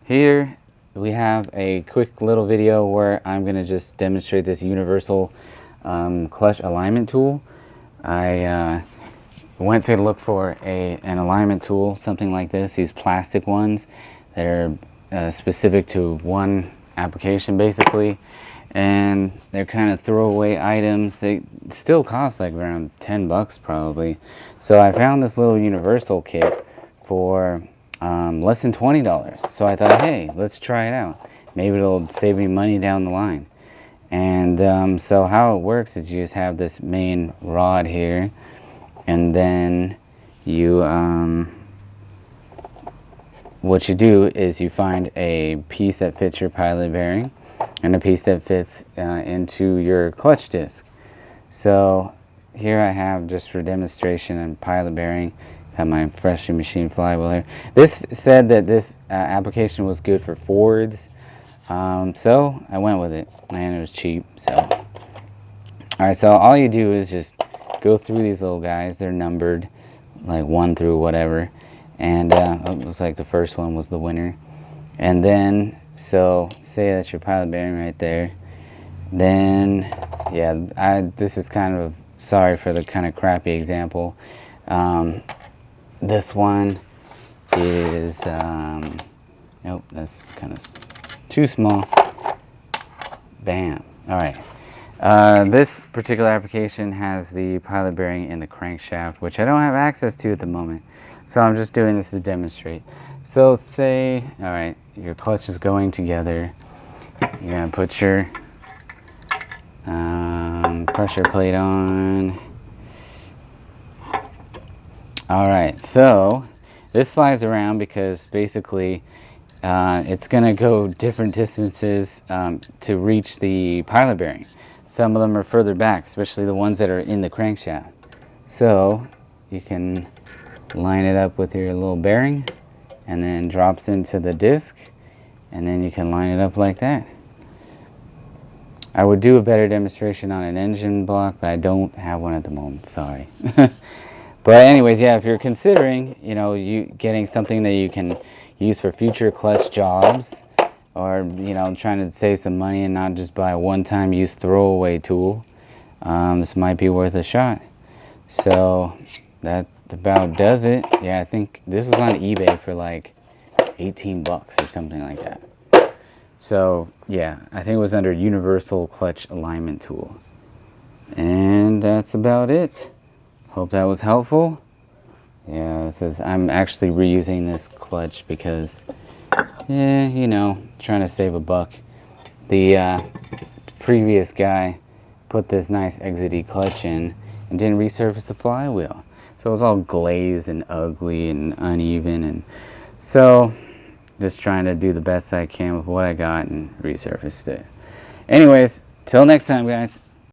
here we have a quick little video where I'm going to just demonstrate this universal clutch alignment tool. I went to look for an alignment tool, something like this, these plastic ones that are specific to one application basically, and they're kind of throwaway items. They still cost like around 10 bucks probably. So I found this little universal kit for less than $20. So I thought, hey, let's try it out. Maybe it'll save me money down the line. And so how it works is you just have this main rod here, and then you what you do is you find a piece that fits your pilot bearing and a piece that fits into your clutch disc. So here I have, just for demonstration, and pilot bearing. Have my freshly machined flywheel here. This said that this application was good for Fords, so I went with it, and it was cheap. So alright, so all you do is just go through these little guys. They're numbered like 1 through whatever, and it looks like the first one was the winner. And then, so say that's your pilot bearing right there. Then yeah, this is kind of, sorry for the kind of crappy example. This one is nope, that's kind of too small. Bam. All right. This particular application has the pilot bearing in the crankshaft, which I don't have access to at the moment. So I'm just doing this to demonstrate. So say, all right, your clutch is going together. You're gonna put your pressure plate on. All right, so this slides around because basically it's gonna go different distances to reach the pilot bearing. Some of them are further back, especially the ones that are in the crankshaft. So you can line it up with your little bearing, and then drops into the disc, and then you can line it up like that. I would do a better demonstration on an engine block, but I don't have one at the moment, sorry. But anyways, yeah, if you're considering, you know, getting something that you can use for future clutch jobs, or, you know, trying to save some money and not just buy a one-time use throwaway tool, this might be worth a shot. So that about does it. Yeah, I think this was on eBay for like 18 bucks or something like that. So yeah, I think it was under Universal Clutch Alignment Tool. And that's about it. Hope that was helpful. Yeah, this is, I'm actually reusing this clutch because, yeah, you know, trying to save a buck. The previous guy put this nice XD clutch in and didn't resurface the flywheel. So it was all glazed and ugly and uneven, and so just trying to do the best I can with what I got and resurfaced it. Anyways, till next time, guys.